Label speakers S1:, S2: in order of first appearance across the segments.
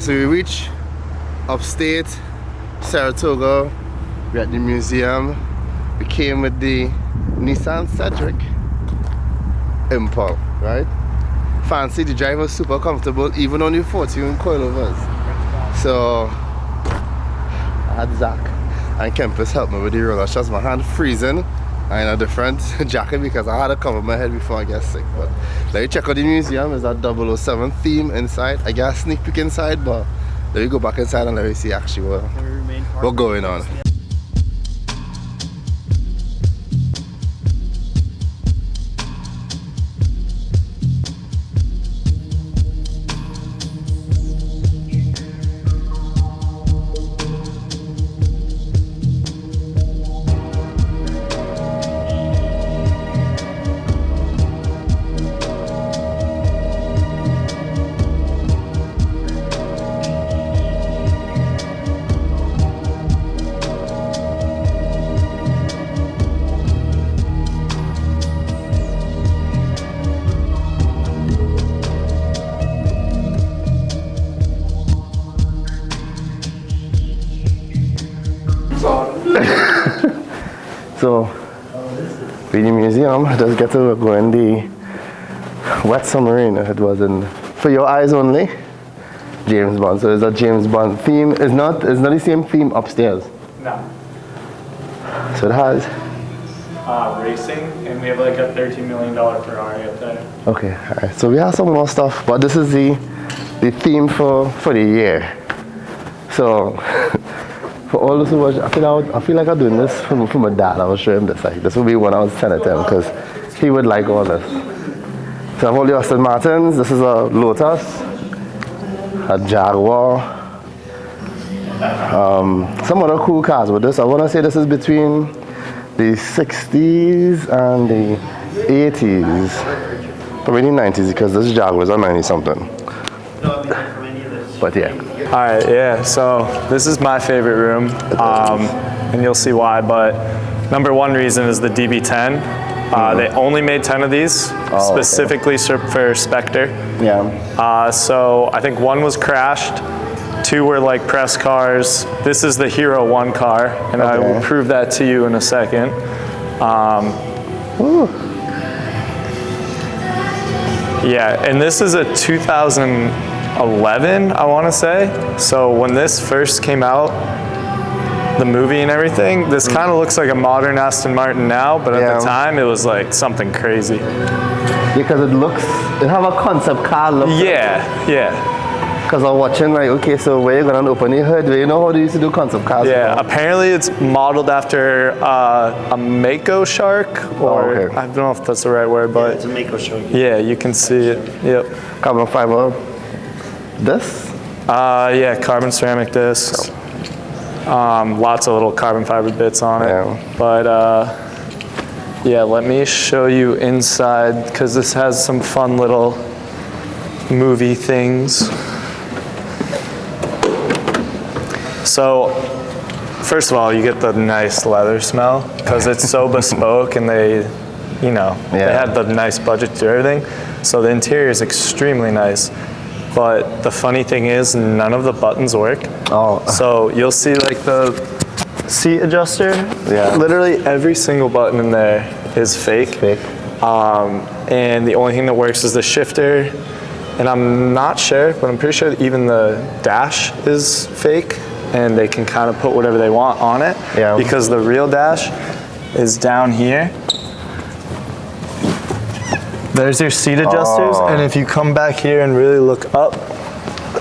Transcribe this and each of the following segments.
S1: Alright, so we reach upstate Saratoga. We're at the museum. We came with the Nissan Cedric Impulse, right? Fancy, the drive was super comfortable even on the 14 coilovers. So I had Zack and Kempis help me with the roller shots. My hand freezing. I in a different jacket because I had to cover my head before I get sick. But let me check out the museum. Is that 007 theme inside? I got a sneak peek inside, but let me go back inside and let me see actually what's going on. So, in the museum, just get to go in the wet submarine. It was in For Your Eyes Only, James Bond. So there's a James Bond theme. It's not the same theme upstairs.
S2: No.
S1: So it has
S2: racing, and we have like a $13 million Ferrari up there.
S1: Okay, alright. So we have some more stuff, but this is the theme for the year. So for all those who watch, I feel like I'm doing this for my dad. I was showing him this. Like, this will be when I was 10 at 10 because he would like all this. So I have all the Aston Martins. This is a Lotus, a Jaguar, some other cool cars with this. I want to say this is between the 60s and the 80s, probably the 90s because this Jaguar is a 90 something. But yeah.
S2: All right, yeah, so this is my favorite room, and you'll see why, but number one reason is the DB10. They only made 10 of these, specifically for Spectre.
S1: Yeah.
S2: So I think one was crashed, two were like press cars. This is the Hero 1 car, and I will prove that to you in a second. Yeah, and this is a 2011, I want to say. So when this first came out, the movie and everything, this kind of looks like a modern Aston Martin now, but at the time it was like something crazy.
S1: Because it have a concept car look.
S2: Yeah, yeah.
S1: Because I'm watching like, okay, so where you gonna open your hood? Where you know how they used to do concept cars?
S2: Yeah, apparently it's modeled after a Mako shark, or I don't know if that's the right word, but
S3: it's a Mako shark.
S2: Yeah, you can see it. Yep.
S1: Carbon fiber. This?
S2: Yeah, carbon ceramic discs. Lots of little carbon fiber bits on it. Yeah. But yeah, let me show you inside because this has some fun little movie things. So, first of all, you get the nice leather smell because it's so bespoke and they had the nice budget to do everything. So the interior is extremely nice. But the funny thing is, none of the buttons work. Oh. So you'll see like the seat adjuster. Yeah. Literally every single button in there is fake. And the only thing that works is the shifter. And I'm not sure, but I'm pretty sure even the dash is fake. And they can kind of put whatever they want on it. Yeah. Because the real dash is down here. There's your seat adjusters, and if you come back here and really look up,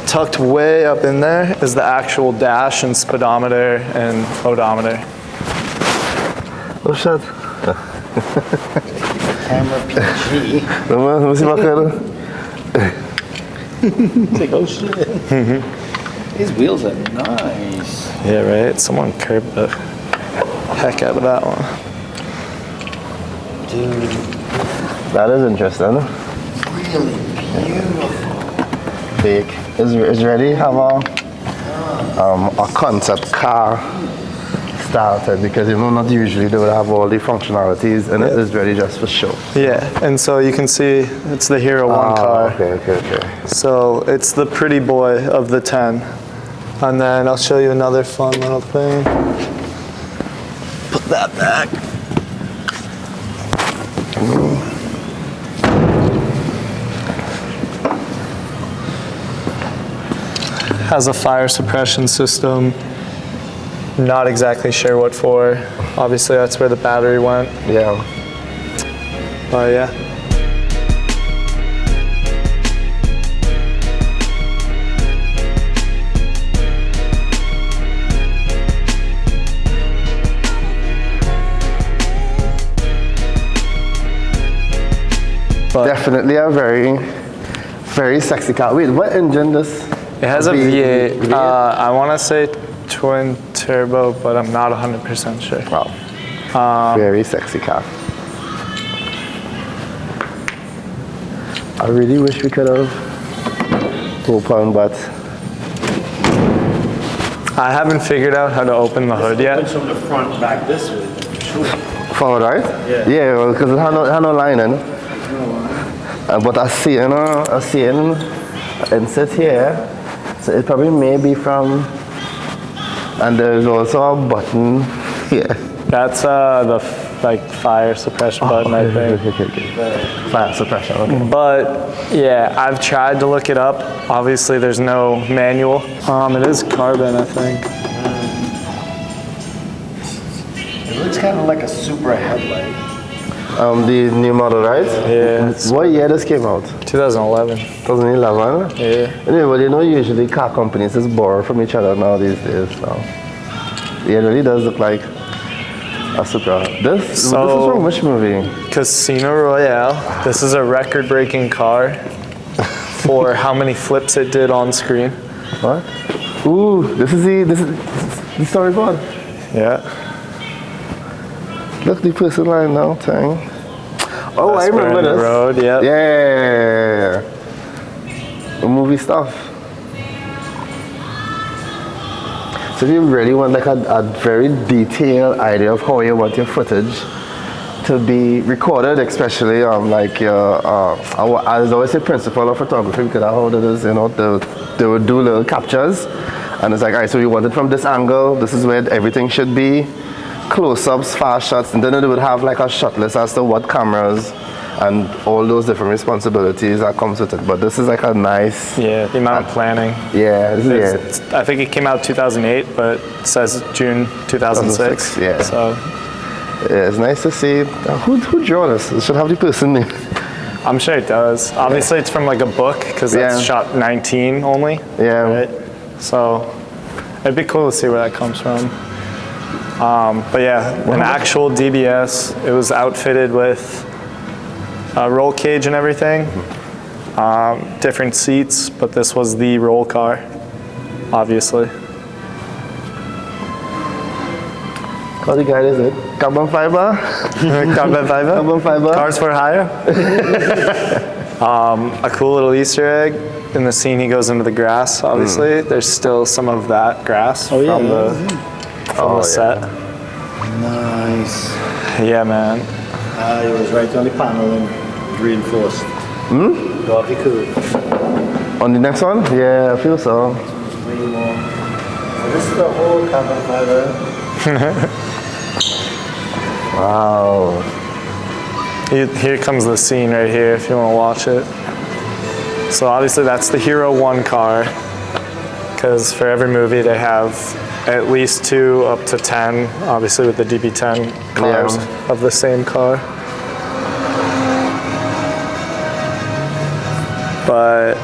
S2: tucked way up in there is the actual dash and speedometer and odometer.
S1: Oh shit.
S3: Camera PG.
S1: Let me see my camera.
S3: It's like, oh shit. These wheels are nice.
S2: Yeah, right? Someone curbed the heck out of that one.
S3: Dude.
S1: That is interesting.
S3: Really beautiful.
S1: Big. Is ready? Have a concept car started because not usually they would have all the functionalities and it is really just for show.
S2: Yeah, and so you can see it's the Hero 1 car.
S1: Okay.
S2: So it's the pretty boy of the 10. And then I'll show you another fun little thing. Put that back. Has a fire suppression system. Not exactly sure what for. Obviously that's where the battery went.
S1: Yeah.
S2: But yeah. But
S1: definitely a very, very sexy car. Wait, what engine does?
S2: It has a V8. I want to say twin turbo, but I'm not 100% sure.
S1: Wow. Very sexy car. I really wish we could have opened, but
S2: I haven't figured out how to open the hood yet.
S3: From the front back this way. Sure.
S1: forward, right?
S3: Yeah.
S1: Yeah, well, because it had no lining. But I see insert here. So it probably may be from, and there's also a button here.
S2: That's the fire suppression button, I think.
S1: Okay. Fire suppression, okay.
S2: But yeah, I've tried to look it up. Obviously there's no manual. It is carbon, I think.
S3: It looks kind of like a Supra headlight.
S1: The new model, right?
S2: Yeah.
S1: What year this came out?
S2: 2011.
S1: 2011?
S2: Yeah.
S1: Anyway, well, usually car companies just borrow from each other now these days. So it really does look like a Supra. This is from which movie?
S2: Casino Royale. This is a record-breaking car for how many flips it did on screen.
S1: What? Ooh, this is the storyboard.
S2: Yeah.
S1: Look, the person line now, thing. Oh, I
S2: That's
S1: remember
S2: Burn the
S1: this.
S2: Road, yep.
S1: Yeah. The movie stuff. So if you really want like a very detailed idea of how you want your footage to be recorded, especially like as always the principle of photography, because how it is, they would do little captures, and it's like, all right, so you want it from this angle, this is where everything should be, close-ups, fast shots, and then they would have like a shot list as to what cameras and all those different responsibilities that comes with it. But this is like a nice...
S2: Yeah, the amount of planning.
S1: Yeah, this is it.
S2: I think it came out 2008, but it says June 2006.
S1: Yeah.
S2: So
S1: yeah, it's nice to see. Who drew this? It should have the person name.
S2: I'm sure it does. Obviously, it's from like a book because that's shot 19 only.
S1: Yeah.
S2: Right? So it'd be cool to see where that comes from. But yeah, an actual DBS. It was outfitted with a roll cage and everything. Different seats, but this was the roll car, obviously.
S1: How the guy is it? Carbon fiber?
S2: Carbon fiber?
S1: Carbon fiber?
S2: Cars for hire? A cool little Easter egg. In the scene, he goes into the grass, obviously. There's still some of that grass from the set.
S3: Nice.
S2: Yeah, man.
S3: It was right on the panel and reinforced. Probably cool.
S1: On the next one? Yeah, I feel so.
S3: Way more. This is the whole carbon fiber.
S1: Wow.
S2: Here comes the scene right here if you want to watch it. So obviously that's the Hero 1 car, because for every movie they have at least 2 up to 10, obviously with the DB10 cars of the same car. But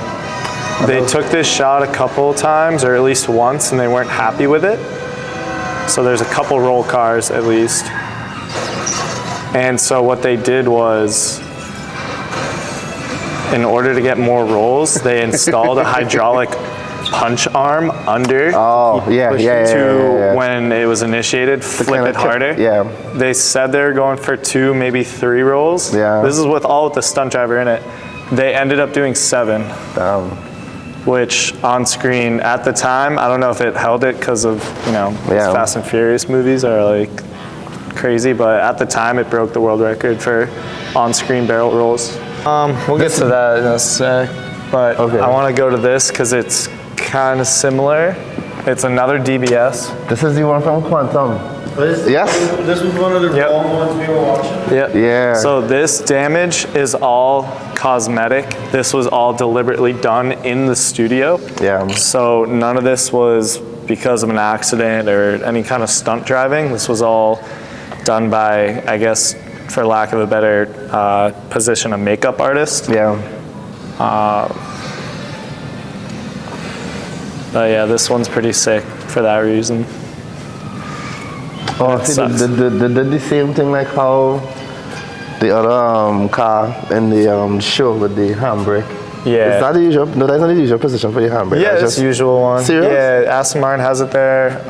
S2: they took this shot a couple times, or at least once, and they weren't happy with it. So there's a couple roll cars at least. And so what they did was, in order to get more rolls, they installed a hydraulic punch arm under when it was initiated, flip it harder.
S1: Yeah.
S2: They said they were going for 2, maybe 3 rolls.
S1: Yeah.
S2: This is with the stunt driver in it. They ended up doing 7.
S1: Damn.
S2: which on screen at the time, I don't know if it held it because of, these Fast and Furious movies are like crazy, but at the time it broke the world record for on-screen barrel rolls. We'll get to that in a sec, but I want to go to this because it's kind of similar. It's another DBS.
S1: This is the one from Quantum. Yes?
S3: This was one of the wrong ones we were watching?
S2: Yep.
S1: Yeah.
S2: So this damage is all cosmetic. This was all deliberately done in the studio.
S1: Yeah.
S2: So none of this was because of an accident or any kind of stunt driving. This was all done by, I guess, for lack of a better position, a makeup artist.
S1: Yeah.
S2: But yeah, this one's pretty sick for that reason.
S1: Oh, see, they did the same thing like how the other car in the show with the handbrake.
S2: Yeah.
S1: Is that the usual? No, that's not the usual position for your handbrake.
S2: Yeah, it's the usual one.
S1: Serious?
S2: Yeah, Aston Martin has it there.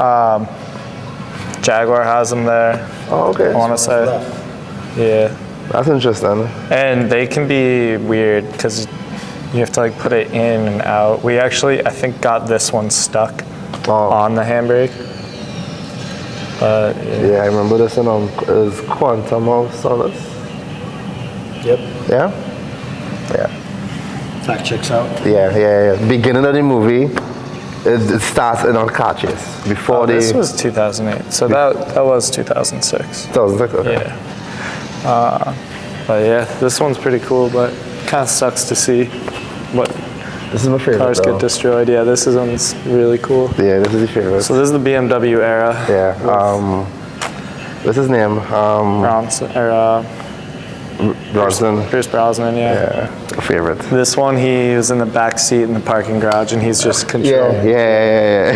S2: Jaguar has them there.
S1: Oh, okay.
S2: I want to say. Yeah.
S1: That's interesting.
S2: And they can be weird because you have to like put it in and out. We actually, I think, got this one stuck on the handbrake. But
S1: yeah, I remember this one is Quantum of Solace.
S3: Yep.
S1: Yeah? Yeah.
S3: That checks out.
S1: Yeah. Beginning of the movie, it starts in on car chase before
S2: this was 2008, so that was 2006.
S1: 2006, okay.
S2: Yeah. But yeah, this one's pretty cool, but kind of sucks to see what
S1: This is my favorite.
S2: cars get destroyed. Yeah, this one's really cool.
S1: Yeah, this is your favorite.
S2: So this is the BMW era.
S1: Yeah. What's his name?
S2: Bronson,
S1: Bronson.
S2: Pierce Brosnan,
S1: Yeah, favorite.
S2: This one, he was in the back seat in the parking garage, and he's just controlling.
S1: Yeah.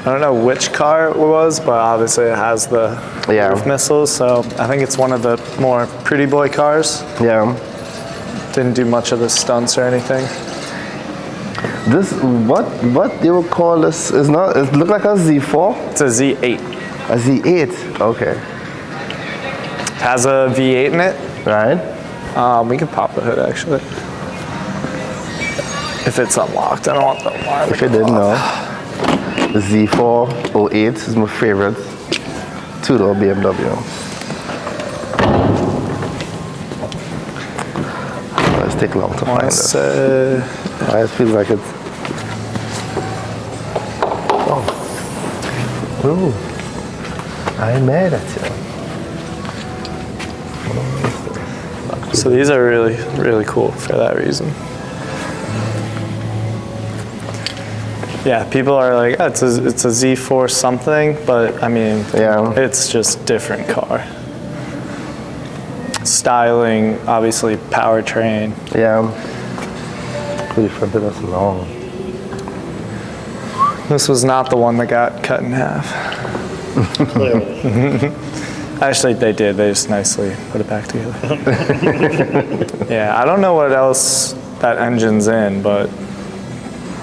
S2: I don't know which car it was, but obviously it has the roof missiles, so I think it's one of the more pretty boy cars.
S1: Yeah.
S2: Didn't do much of the stunts or anything.
S1: This, what they would call this, is not, it look like a Z4?
S2: It's a Z8.
S1: A Z8, okay.
S2: Has a V8 in it.
S1: Right?
S2: We can pop the hood actually. If it's unlocked, I don't want the alarm.
S1: If you didn't know, the Z4 08 is my favorite two-door BMW. Let's take long to find this. It feels like it's. Oh. Ooh. I ain't mad at you.
S2: So these are really, really cool for that reason. Yeah, people are like, oh, it's a Z4 something, but I mean, it's just different car. Styling, obviously powertrain.
S1: Yeah. Pretty front of us long.
S2: This was not the one that got cut in half. Actually, they did. They just nicely put it back together. Yeah, I don't know what else that engine's in, but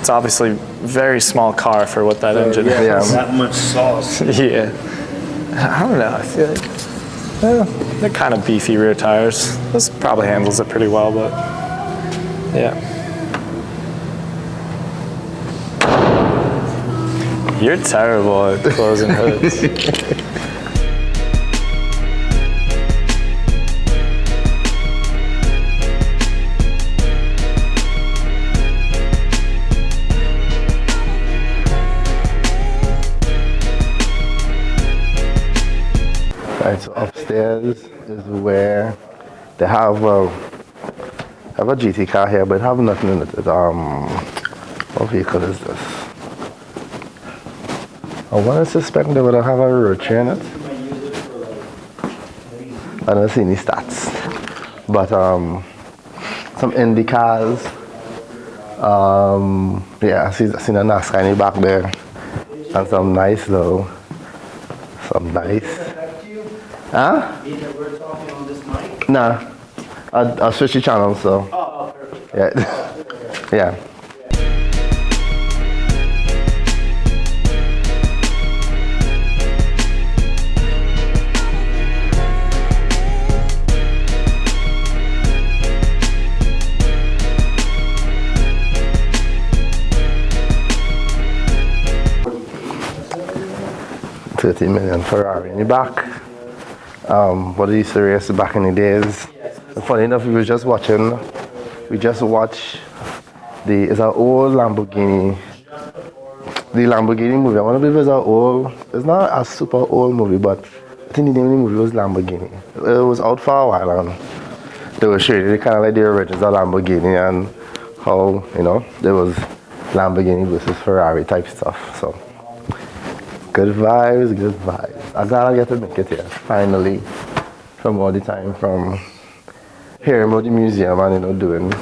S2: it's obviously a very small car for what that engine is.
S3: Yeah, that much sauce.
S2: Yeah. I don't know. I feel like they're kind of beefy rear tires. This probably handles it pretty well, but yeah. You're terrible at closing hoods.
S1: Right, so upstairs is where they have a GT car here, but have nothing in it. What vehicle is this? I want to suspect they would have a rotary in it. I don't see any stats, but some Indy cars. Yeah, I seen a NASCAR in the back there, and some nice though. Some nice. Huh?
S3: We're talking on this mic?
S1: Nah. I'll switch the channel, so.
S3: Oh, perfect.
S1: Yeah. Yeah. 30 million Ferrari in the back. What they used to race back in the days. And funny enough, we just watched it's an old Lamborghini. The Lamborghini movie, I want to believe it's not a super old movie, but I think the name of the movie was Lamborghini. It was out for a while and they were showing the kind of like the origins of Lamborghini and how, there was Lamborghini versus Ferrari type stuff. So, good vibes. I'm glad I get to make it here, finally, from all the time, from hearing about the museum and,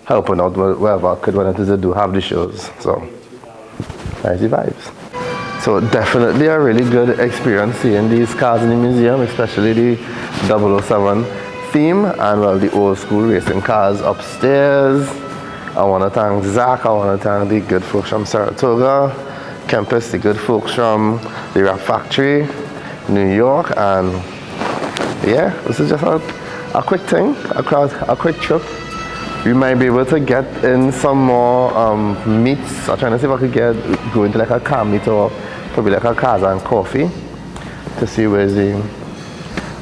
S1: helping out wherever I could when it is to have the shows. So, nice vibes. So definitely a really good experience seeing these cars in the museum, especially the 007 theme and the old school racing cars upstairs. I want to thank Zack, I want to thank the good folks from Saratoga, Campus, the good folks from the Wrap Factory, New York, and yeah, this is just a quick thing, a quick trip. We might be able to get in some more meets. I'm trying to see if I could go into like a car meet or probably like a cars and coffee to see where the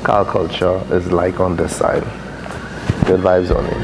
S1: car culture is like on this side. Good vibes only.